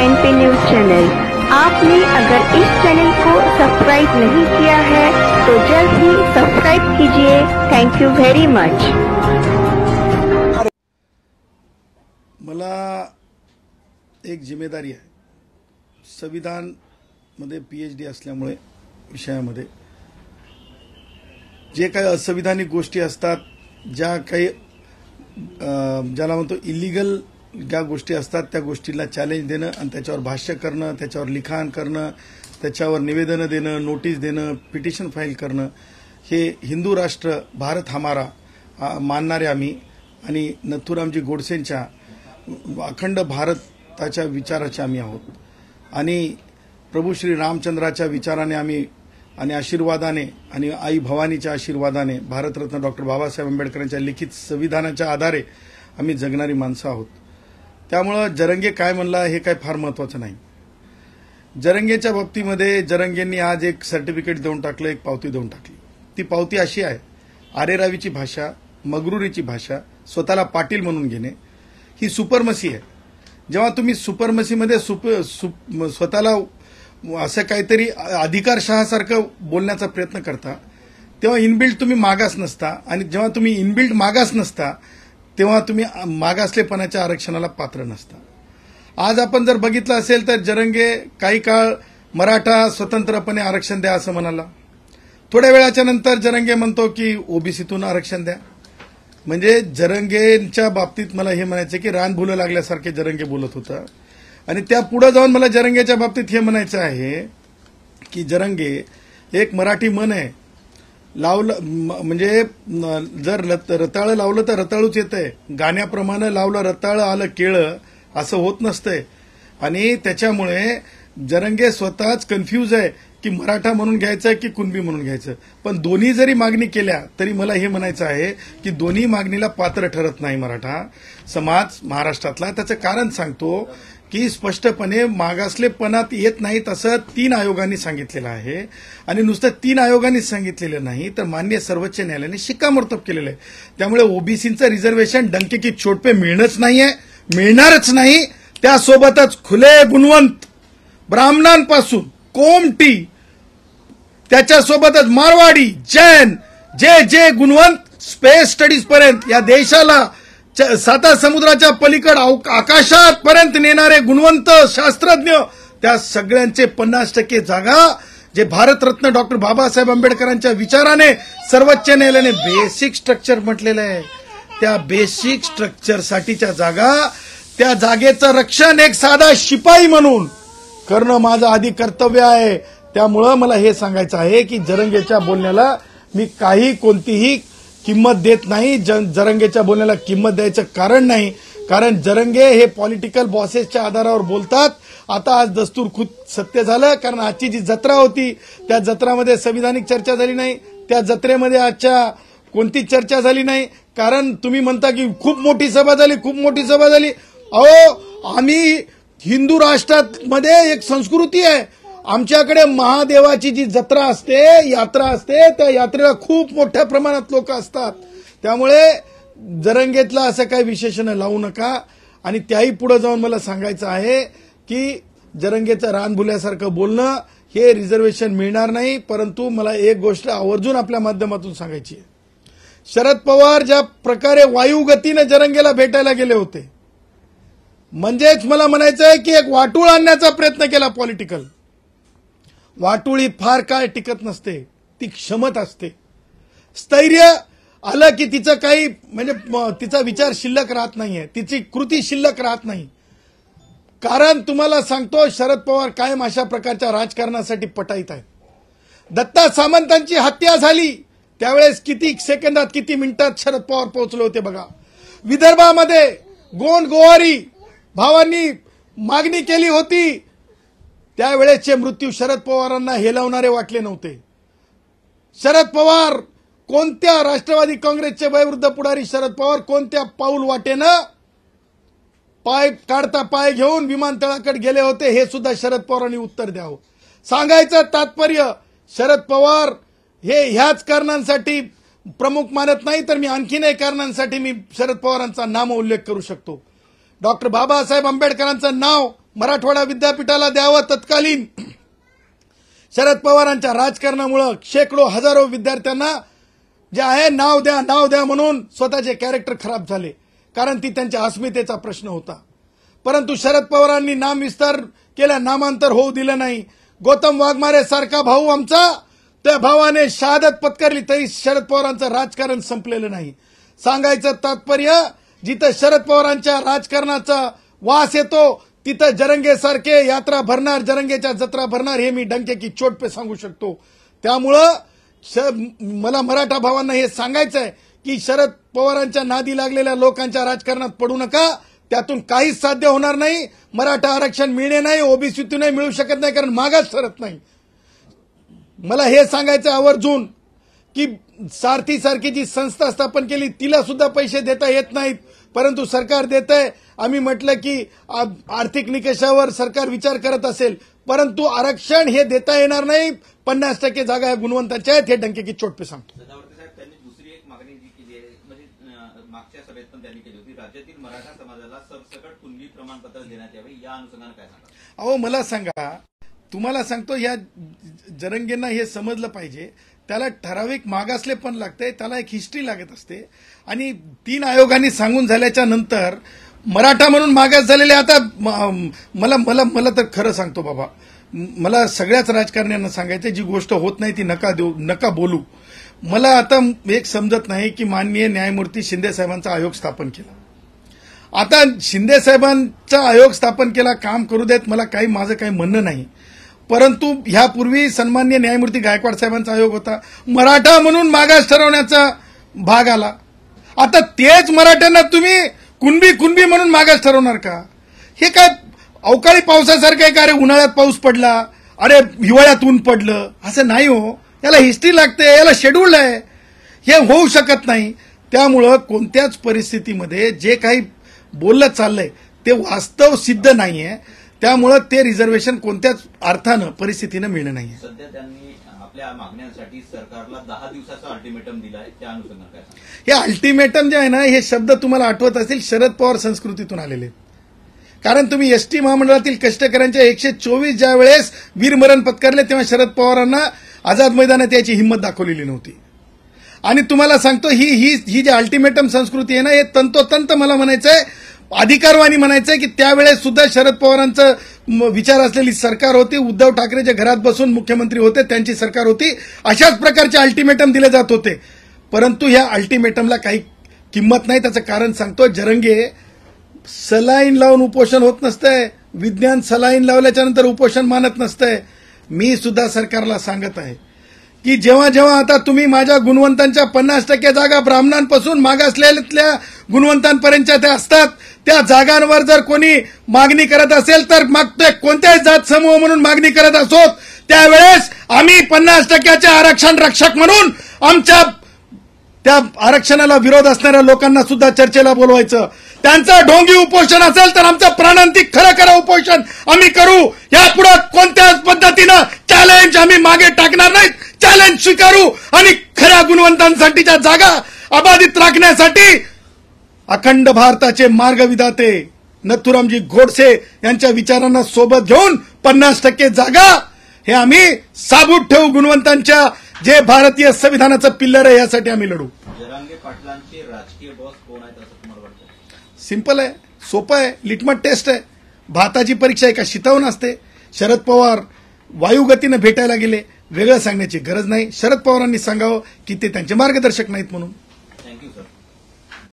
NP news channel. आपने अगर इस channel को सब्सक्राइब नहीं किया है तो जल्द ही सब्सक्राइब कीजिए। Thank you very much. मला एक जिम्मेदारी आहे। संविधान मध्ये पीएचडी असल्यामुळे विषयामध्ये जे काही असंविधानिक गोष्टी असतात, ज्या काही ज्याला म्हणतो इलिगल ज्या गोष्टी असतात, त्या गोष्टीला चॅलेंज देणं आणि त्याच्यावर भाष्य करणं, त्याच्यावर लिखाण करणं, त्याच्यावर निवेदनं देणं, नोटीस देणं, पिटिशन फाईल करणं, हे हिंदू राष्ट्र भारत हमारा मानणारे आम्ही आणि नथुरामजी गोडसेंच्या अखंड भारताच्या विचाराचे आम्ही आहोत आणि प्रभू श्री रामचंद्राच्या विचाराने आम्ही आणि आशीर्वादाने आणि आई भवानीच्या आशीर्वादाने भारतरत्न डॉक्टर बाबासाहेब आंबेडकरांच्या लिखित संविधानाच्या आधारे आम्ही जगणारी माणसं आहोत। त्यामुळे जरंगे काय म्हणला हे काय फार महत्त्वाचं नाही। जरंगेच्या बाबतीमध्ये जरंगेंनी आज एक सर्टिफिकेट देऊन टाकलं, एक पावती देऊन टाकली। ती पावती अशी आहे, आरेरावीची भाषा, मगरुरीची भाषा, स्वतःला पाटील म्हणून घेणे ही सुपरमसी आहे। जेव्हा तुम्ही सुपरमसीमध्ये स्वतःला असं काहीतरी अधिकारशहासारखं बोलण्याचा प्रयत्न करता, तेव्हा इनबिल्ट तुम्ही मागास नसता आणि जेव्हा तुम्ही इनबिल्ट मागास नसता तेव्हा तुम्ही मागासलेपणाच्या आरक्षणाला पात्र नसता। आज आपण जर बघितलं असेल तर जरंगे काही काळ मराठा स्वतंत्रपणे आरक्षण द्या असं म्हणाला। थोड्या वेळाच्या नंतर जरंगे म्हणतो की ओबीसीतून आरक्षण द्या। म्हणजे जरंगेंच्या बाबतीत मला हे म्हणायचं की रान भुलं लागल्यासारखे जरंगे बोलत होता आणि त्या पुढे जाऊन मला जरंगेच्या बाबतीत हे म्हणायचं आहे की जरंगे एक मराठी म्हण आहे, लावलं म्हणजे जर रताळं लावलं तर रताळूच येतंय, गाण्याप्रमाणे लावलं रताळं आलं केळं असं होत नसतंय। आणि त्याच्यामुळे जरंगे स्वतःच कन्फ्यूज आहे की मराठा म्हणून घ्यायचं की कुणबी म्हणून घ्यायचं। पण दोन्ही जरी मागणी केल्या तरी मला हे म्हणायचं आहे की दोन्ही मागणीला पात्र ठरत नाही मराठा समाज महाराष्ट्रातला। त्याचं कारण सांगतो की स्पष्टपणे मागासलेपणात येत नाहीत असं 3 आयोगांनी सांगितलेलं आहे आणि नुसतं 3 आयोगांनी सांगितलेलं नाही तर माननीय सर्वोच्च न्यायालयाने शिक्कामोर्तब केलेलं आहे। त्यामुळे ओबीसीचं रिझर्वेशन डंके की चोट पे मिळणंच नाहीये, मिळणारच नाही। त्यासोबतच खुले गुणवंत ब्राह्मणांपासून कोमटी, त्याच्यासोबतच मारवाडी, जैन, जे गुणवंत स्पेस स्टडीज पर्यंत या देशाला 7 समुद्राच्या पलीकड आकाशात पर्यंत नेणारे गुणवंत शास्त्रज्ञ, त्या सगळ्यांचे 50% जागा जे भारतरत्न डॉक्टर बाबासाहेब आंबेडकरांच्या विचाराने सर्वोच्च न्यायालयाने बेसिक स्ट्रक्चर म्हटलेलं आहे, त्या बेसिक स्ट्रक्चरसाठीच्या जागा, त्या जागेचं रक्षण एक साधा शिपाई म्हणून करणं माझं आधी कर्तव्य आहे। त्यामुळं मला हे सांगायचं आहे की जरंगेच्या बोलण्याला मी कोणतीही किंमत देत नाही। जरंगेच्या बोलण्याला किंमत द्यायचं कारण नाही, कारण जरंगे हे पॉलिटिकल बॉसेसच्या आधारावर बोलतात। आता आज दस्तूर खुद सत्य झालं, कारण आजची जी जत्रा होती त्या जत्रामध्ये संविधानिक चर्चा झाली नाही, त्या जत्रेमध्ये आजच्या कोणतीच चर्चा झाली नाही। कारण तुम्ही म्हणता की खूप मोठी सभा झाली, खूप मोठी सभा झाली। अहो, आम्ही हिंदू राष्ट्रामध्ये एक संस्कृती आहे, आमच्याकडे महादेवाची जी जत्रा असते, यात्रा असते, त्या यात्रेला खूप मोठ्या प्रमाणात लोक असतात। त्यामुळे जरंगेतला असं काही विशेषण लावू नका। आणि त्याही पुढे जाऊन मला सांगायचं आहे की जरंगेचं रान भुल्यासारखं बोलणं हे रिझर्वेशन मिळणार नाही। परंतु मला एक गोष्ट आवर्जून आपल्या माध्यमातून सांगायची आहे, शरद पवार ज्या प्रकारे वायुगतीने जरंगेला भेटायला गेले होते, म्हणजेच मला म्हणायचं आहे की एक वाटूळ आणण्याचा प्रयत्न केला पॉलिटिकल। वाटोळी फार काळ टिकत नसते, ती क्षमत असते। स्थैर्य आलं की तिचं काही म्हणजे तिचा विचार शिल्लक राहत नाहीये, तिची कृती शिल्लक राहत नाही। कारण तुम्हाला सांगतो, शरद पवार कायम अशा प्रकारच्या राजकारणासाठी पटाईत आहेत। दत्ता सामंतांची हत्या झाली त्यावेळेस किती सेकंदात किती मिनिटात शरद पवार पोहोचले होते बघा। विदर्भामध्ये गोंड गोवारी भावांनी मागणी केली होती, त्यावेळेसचे मृत्यू शरद पवारांना हेलावणारे वाटले नव्हते। शरद पवार कोणत्या राष्ट्रवादी काँग्रेसचे वयोवृद्ध पुढारी शरद पवार कोणत्या पाऊल वाटेनं पाय काढता पाय घेऊन विमानतळाकडे गेले होते हे सुद्धा शरद पवारांनी उत्तर द्यावं। सांगायचं तात्पर्य, शरद पवार हे ह्याच कारणांसाठी प्रमुख मानत नाही तर मी आणखीनही कारणांसाठी मी शरद पवारांचा नाम उल्लेख करू शकतो। डॉक्टर बाबासाहेब आंबेडकरांचं नाव मराठवाडा विद्यापीठाला द्यावं तत्कालीन. शरद पवारांच्या राजकारणामुळे शेकडो हजारो विद्यार्थ्यांना जे आहे नाव द्या म्हणून स्वतःचे कॅरेक्टर खराब झाले, कारण ती त्यांच्या अस्मितेचा प्रश्न होता. परंतु शरद पवारांनी नाम विस्तार केला, नामांतर होऊ दिलं नाही. गौतम वाघमारे सारखा भाऊ आमचा, त्या भावाने शहादत पत्करली तरी शरद पवारांचं राजकारण संपलेलं नाही. सांगायचं तात्पर्य, जिथं शरद पवारांच्या राजकारणाचा वास येतो तिथं जरंगे सारखे यात्रा भरणार, जरंगेच्या जत्रा भरणार, हे मी डंके की चोट पे सांगू शकतो. त्यामुळं मला मराठा भावांना हे सांगायचं आहे की शरद पवारांच्या नादी लागलेल्या लोकांच्या राजकारणात पडू नका. त्यातून काहीच साध्य होणार नाही. मराठा आरक्षण मिळणे नाही, ओबीसीतूनही मिळू शकत नाही, कारण मागास ठरत नाही. मला हे सांगायचं आवर्जून की सारथी जी संस्था स्थापन केली तिला सुद्धा पैसे देता येत नाहीत, परंतु सरकार देत आहे. आम्ही म्हटलं की आर्थिक निकषावर सरकार विचार करत असेल, परंतु आरक्षण हे देता येणार नाही. 50% जागा या गुणवंताच्या आहेत, हे डंके की चोट पे सांगतो. त्यांनी दुसरी एक मागणी जी केली आहे, म्हणजे मागच्या सभेत पण त्यांनी केली होती, राज्यातील मराठा समाजाला सरसकट कुणबी प्रमाणपत्र देण्यात यावे. या अनुषंगाने काय सांगा? अहो मला सांगा, तुम्हाला सांगतो, या जरंगेंना हे समजलं पाहिजे, त्याला ठराविक मागासले पण लागते, त्याला एक हिस्ट्री लागत असते. आणि 3 आयोगांनी सांगून झाल्याच्या नंतर मराठा म्हणून मागास झालेले, आता मला तर खरं सांगतो बाबा, मला सगळ्याच राजकारण्यांना सांगायचं, जी गोष्ट होत नाही ती नका बोलू. मला आता एक समजत नाही की माननीय न्यायमूर्ती शिंदे साहेबांचा आयोग स्थापन केला. आता शिंदे साहेबांचा आयोग स्थापन केला, काम करू देत, मला माझं काही म्हणणं नाही. परंतु ह्यापूर्वी सन्माननीय न्यायमूर्ती गायकवाड साहेबांचा आयोग होता, मराठा म्हणून मागास ठरवण्याचा भाग आला. आता तेच मराठ्यांना तुम्ही कुणबी म्हणून मागास ठरवणार का? हे काय अवकाळी पावसासारखं आहे का? अरे उन्हाळ्यात पाऊस पडला, अरे हिवाळ्यात ऊन पडलं, असं नाही हो. याला हिस्ट्री लागते, याला शेड्यूल आहे, हे होऊ शकत नाही. त्यामुळं कोणत्याच परिस्थितीमध्ये जे काही बोललं चाललंय ते वास्तव सिद्ध नाहीये. त्यामुळं ते रिझर्वेशन कोणत्याच अर्थानं परिस्थितीनं मिळणं नाहीये. सध्या त्यांनी आपल्या मागण्यांसाठी सरकारला 10 दिवसाचा अल्टिमेटम दिला आहे, त्या अनुषंगाने काय सांगा? हे अल्टिमेटम जे आहे ना, हे शब्द तुम्हाला आठवत असतील, शरद पवार संस्कृतीतून आलेले. कारण तुम्ही एसटी महामंडळातील कष्टकऱ्यांच्या 124 ज्या वेळेस वीरमरण पत्करले तेव्हा शरद पवारांना आझाद मैदानात याची हिंमत दाखवलेली नव्हती. आणि तुम्हाला सांगतो, ही जी अल्टिमेटम संस्कृती आहे ना, हे तंतोतंत मला म्हणायचंय, अधिकारवाणी म्हणायचंय की त्यावेळेस सुद्धा शरद पवारांचं विचार असलेली सरकार होती. उद्धव ठाकरे जे घरात बसून मुख्यमंत्री होते त्यांची सरकार होती. अशाच प्रकारचे अल्टिमेटम दिले जात होते. परंतु ह्या अल्टिमेटमला काही किंमत नाही. त्याचं कारण सांगतो, जरंगे सलाईन लावून उपोषण होत नसतंय, विज्ञान सलाईन लावल्याच्या नंतर उपोषण मानत नसतंय. मी सुद्धा सरकारला सांगत आहे की जेव्हा आता तुम्ही माझ्या गुणवंतांच्या 50% जागा ब्राह्मणांपासून मागासलेल्या गुणवंतांपर्यंतच्या त्या असतात, त्या जागांवर जर कोणी मागणी करत असेल तर मागतोय, कोणत्याही जात समूह म्हणून मागणी करत असोत, त्यावेळेस आम्ही 50%चे आरक्षण रक्षक म्हणून आमच्या त्या आरक्षणाला विरोध असणाऱ्या लोकांना सुद्धा चर्चेला बोलवायचं. त्यांचं ढोंगी उपोषण असेल तर आमचं प्राणांतिक खरं उपोषण आम्ही करू. यापुढे कोणत्याच पद्धतीनं चॅलेंज आम्ही मागे टाकणार नाहीत. चॅलेंज स्वीकारू आणि खऱ्या गुणवंतांसाठीच्या जागा अबाधित राखण्यासाठी अखंड भारताचे मार्गविधाते नथुरामजी गोडसे यांच्या विचारांना सोबत घेऊन 50% जागा हे आम्ही साबूत ठेवू. गुणवंतांच्या जे भारतीय संविधानाचं पिल्लर आहे यासाठी आम्ही लढू. जरांगे पाटलांचे राजकीय बॉस कोण आहेत असं तुम्हाला वाटतं? सिंपल आहे, सोपं आहे, लिटमट टेस्ट आहे. भाताची परीक्षा एका शितावून असते. शरद पवार वायुगतीनं भेटायला गेले, वेगळं सांगण्याची गरज नाही. शरद पवारांनी सांगावं की ते त्यांचे मार्गदर्शक नाहीत म्हणून.